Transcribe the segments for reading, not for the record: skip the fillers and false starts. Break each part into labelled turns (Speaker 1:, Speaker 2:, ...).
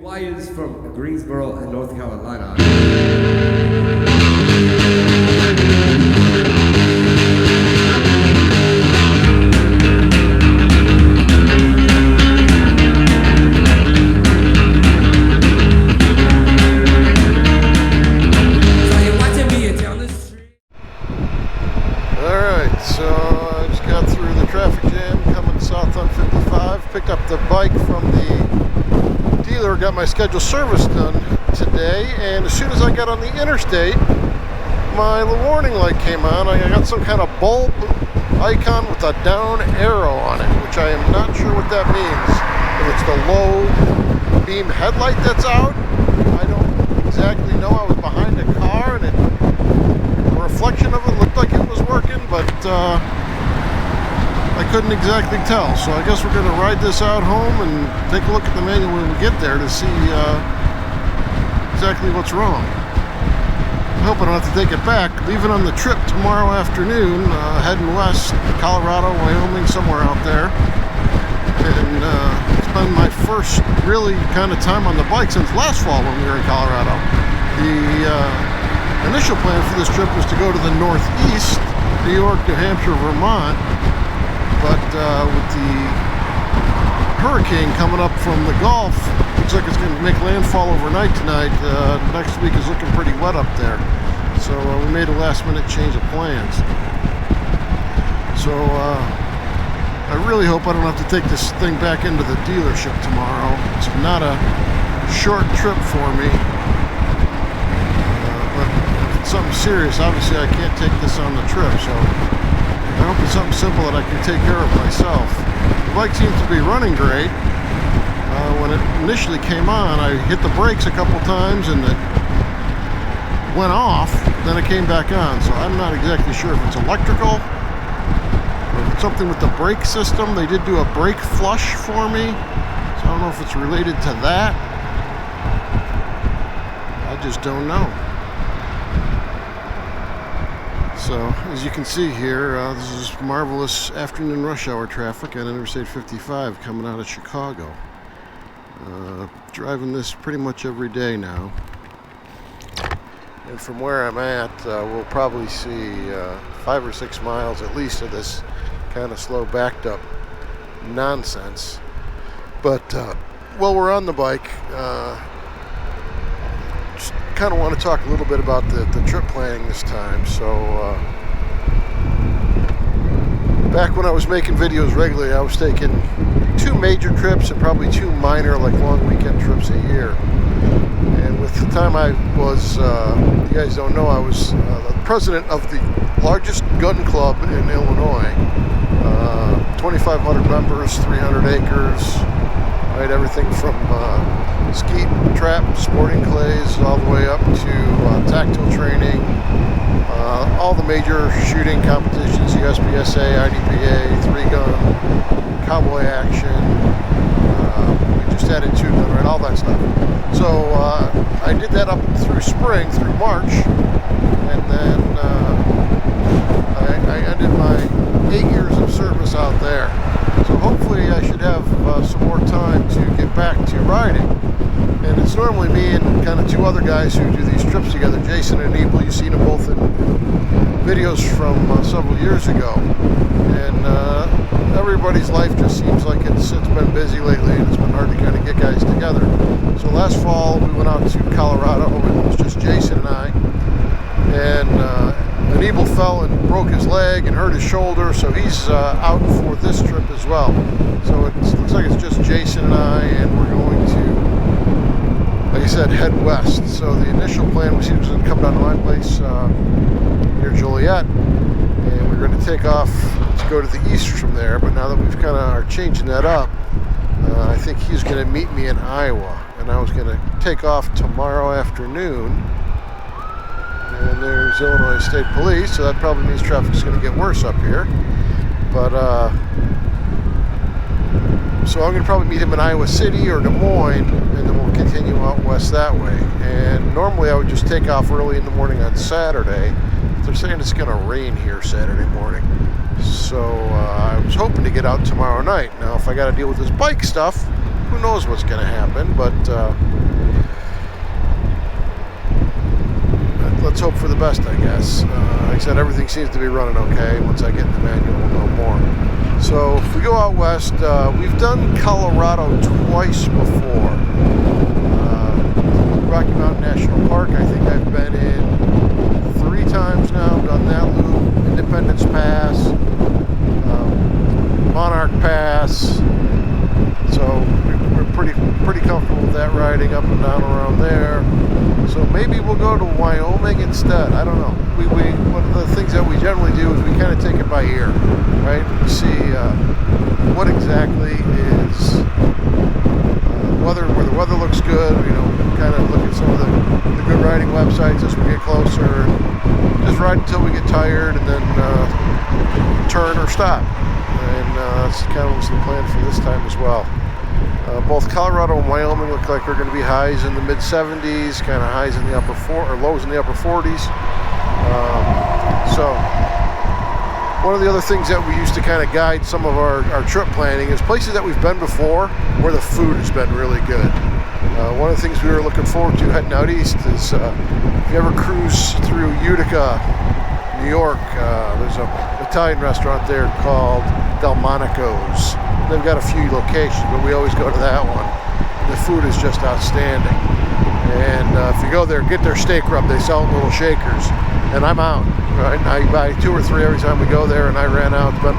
Speaker 1: Wires from Greensboro, North Carolina.
Speaker 2: Alright, so I just got through the traffic jam coming south on 55, picked up the bike from the dealer, got my scheduled service done today, and as soon as I got on the interstate, my warning light came on. I got some kind of bulb icon with a down arrow on it, which I am not sure what that means. If it's the low beam headlight that's out, I don't exactly know. I was behind a car and the reflection of it looked like it was working, but I couldn't exactly tell. So I guess we're going to ride this out home and take a look at the manual when we get there to see exactly what's wrong. I hope I don't have to take it back. Leaving on the trip tomorrow afternoon, heading west, Colorado, Wyoming, somewhere out there. And it's been my first really kind of time on the bike since last fall when we were in Colorado. The initial plan for this trip was to go to the northeast, New York, New Hampshire, Vermont. But with the hurricane coming up from the Gulf, looks like it's going to make landfall overnight tonight. Next week is looking pretty wet up there. So we made a last minute change of plans. So I really hope I don't have to take this thing back into the dealership tomorrow. It's not a short trip for me. But if it's something serious, obviously I can't take this on the trip. So I hope it's something simple that I can take care of myself. The bike seems to be running great. When it initially came on, I hit the brakes a couple times and it went off, then it came back on. So I'm not exactly sure if it's electrical or if it's something with the brake system. They did do a brake flush for me, so I don't know if it's related to that. I just don't know. So, as you can see here, this is marvelous afternoon rush hour traffic on Interstate 55 coming out of Chicago. Driving this pretty much every day now. And from where I'm at, we'll probably see 5 or 6 miles at least of this kind of slow backed up nonsense. But while we're on the bike, just kind of want to talk a little bit about the trip planning this time. So back when I was making videos regularly, I was taking 2 major trips and probably 2 minor, like long weekend trips a year. And with the time I was, you guys don't know, I was the president of the largest gun club in Illinois. 2,500 members, 300 acres, right? Everything from skeet, trap, sporting clays, all the way up to tactile training, all the major shooting competitions, USPSA, IDPA, 3-gun, cowboy action. We just added 2-gun, right? All that stuff. So I did that up through spring, through March, and then I ended my 8 years of service out there. So hopefully I should have some more time to get back to riding. And it's normally me and kind of 2 other guys who do these trips together, Jason and Ebel. You've seen them both in videos from several years ago. And everybody's life just seems like it's been busy lately, and it's been hard to kind of get guys together. So last fall we went out to Colorado, and it was just Jason and I. And Ebel fell and broke his leg and hurt his shoulder, so he's out for this trip as well. So it looks like it's just Jason and I, and we're going to, like I said, head west. So the initial plan was he was going to come down to my place near Joliet, and we're going to take off to go to the east from there. But now that we've kind of are changing that up, I think he's going to meet me in Iowa, and I was going to take off tomorrow afternoon. And there's Illinois State Police, so that probably means traffic's going to get worse up here. But so I'm going to probably meet him in Iowa City or Des Moines, and then we'll continue out west that way. And normally I would just take off early in the morning on Saturday. They're saying it's going to rain here Saturday morning. So I was hoping to get out tomorrow night. Now, if I got to deal with this bike stuff, who knows what's going to happen, but let's hope for the best, I guess. Like I said, everything seems to be running okay. Once I get in the manual, we'll know more. So if we go out west, we've done Colorado twice before. Rocky Mountain National Park, I think I've been in 3 times now, done that loop. Independence Pass, Monarch Pass. So we're pretty comfortable with that, riding up and down around there. So maybe we'll go to Wyoming instead. I don't know. One of the things that we generally do is we kind of take it by ear, right? We see what exactly is where the weather looks good. Kind of look at some of the good riding websites as we get closer. Just ride until we get tired, and then turn or stop. And that's kind of what's the plan for this time as well. Both Colorado and Wyoming look like they're going to be highs in the mid 70s, kind of highs in the lows in the upper 40s. So one of the other things that we used to kind of guide some of our trip planning is places that we've been before where the food has been really good. One of the things we were looking forward to heading out east is if you ever cruise through Utica, New York, there's an Italian restaurant there called Delmonico's. They've got a few locations, but we always go to that one. The food is just outstanding. And if you go there, get their steak rub. They sell it in little shakers. And I'm out. Right? I buy 2 or 3 every time we go there, and I ran out. It's been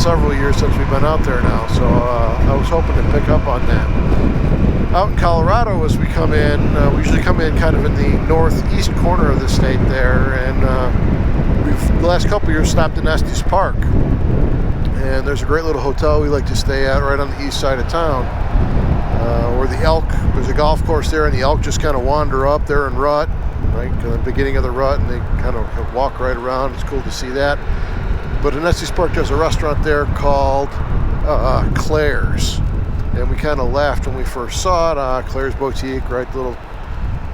Speaker 2: several years since we've been out there now, so I was hoping to pick up on that. Out in Colorado, as we come in, we usually come in kind of in the northeast corner of the state there, and we've the last couple of years stopped in Estes Park. And there's a great little hotel we like to stay at right on the east side of town, where the elk, there's a golf course there, and the elk just kind of wander up there in rut, right, the beginning of the rut, and they kind of walk right around. It's cool to see that. But in Estes Park, there's a restaurant there called Claire's, and we kind of laughed when we first saw it. Claire's Boutique, right, little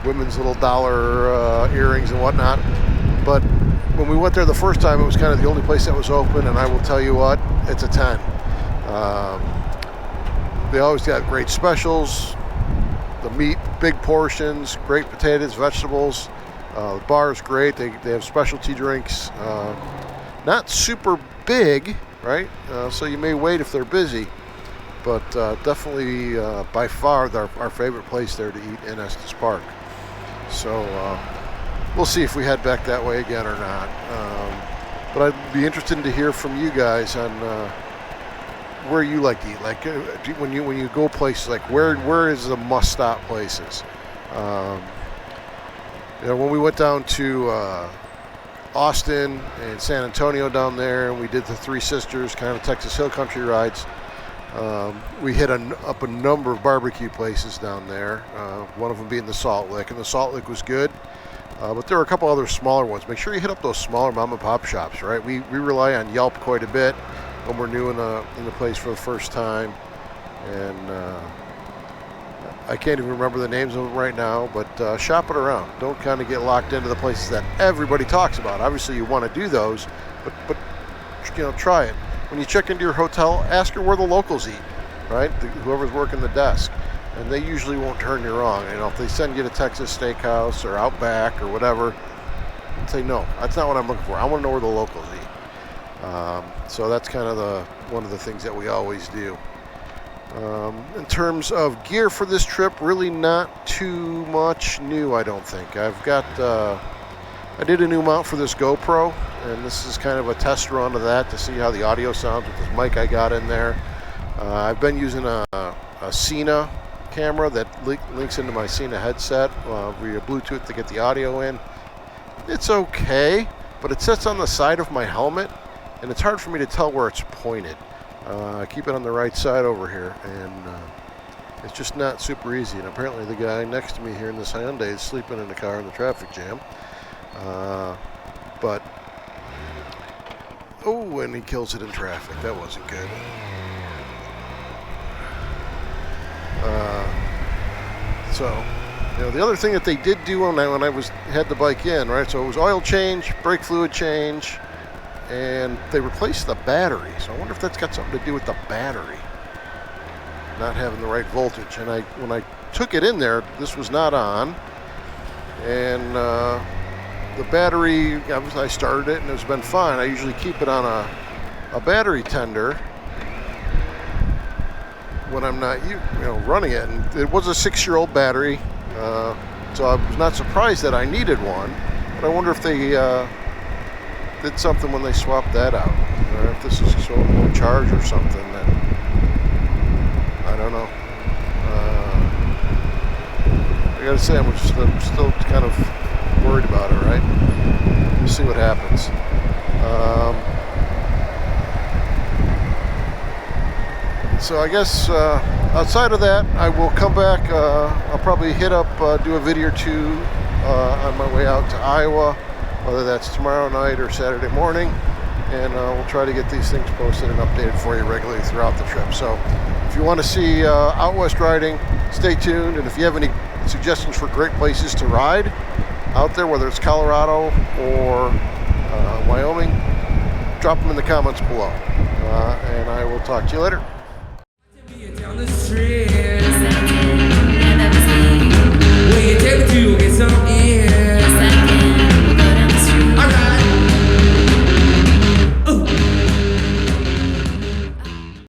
Speaker 2: women's little dollar earrings and whatnot. But when we went there the first time, it was kind of the only place that was open, and I will tell you what, it's a 10. They always got great specials. The meat, big portions, great potatoes, vegetables. The bar is great. They have specialty drinks. Not super big, right? So you may wait if they're busy, but definitely by far our favorite place there to eat in Estes Park. So we'll see if we head back that way again or not. But I'd be interested to hear from you guys on where you like to eat. Like when you go places, like where is the must-stop places? When we went down to Austin and San Antonio down there, and we did the Three Sisters kind of Texas Hill Country rides. We hit up a number of barbecue places down there. One of them being the Salt Lick, and the Salt Lick was good. But there are a couple other smaller ones. Make sure you hit up those smaller mom and pop shops, right? We rely on Yelp quite a bit when we're new in the place for the first time, and I can't even remember the names of them right now. But shop it around. Don't kind of get locked into the places that everybody talks about. Obviously, you want to do those, but try it. When you check into your hotel, ask her where the locals eat, right? Whoever's working the desk. And they usually won't turn you wrong. If they send you to Texas Steakhouse or Outback or whatever, say no, that's not what I'm looking for. I want to know where the locals eat. So that's kind of one of the things that we always do. In terms of gear for this trip, really not too much new, I don't think. I did a new mount for this GoPro, and this is kind of a test run of that to see how the audio sounds with this mic I got in there. I've been using a Sena camera that links into my Sena headset via Bluetooth to get the audio in. It's okay, but it sits on the side of my helmet, and it's hard for me to tell where it's pointed. I keep it on the right side over here, and it's just not super easy. And apparently the guy next to me here in this Hyundai is sleeping in the car in the traffic jam. And he kills it in traffic. That wasn't good. The other thing that they did do when I had the bike in, right? So it was oil change, brake fluid change, and they replaced the battery. So I wonder if that's got something to do with the battery. not having the right voltage. And when I took it in there, this was not on, and the battery, I started it and it's been fine. I usually keep it on a battery tender when I'm not running it, and it was a 6-year-old battery, so I was not surprised that I needed one. But I wonder if they did something when they swapped that out, or if this is so low charge or something. That I don't know. I gotta say, I'm still kind of worried about it. Right? We'll see what happens. So I guess outside of that, I will come back. I'll probably hit up, do a video or two on my way out to Iowa, whether that's tomorrow night or Saturday morning, and we'll try to get these things posted and updated for you regularly throughout the trip. So if you want to see out west riding, stay tuned, and if you have any suggestions for great places to ride out there, whether it's Colorado or Wyoming, drop them in the comments below, and I will talk to you later.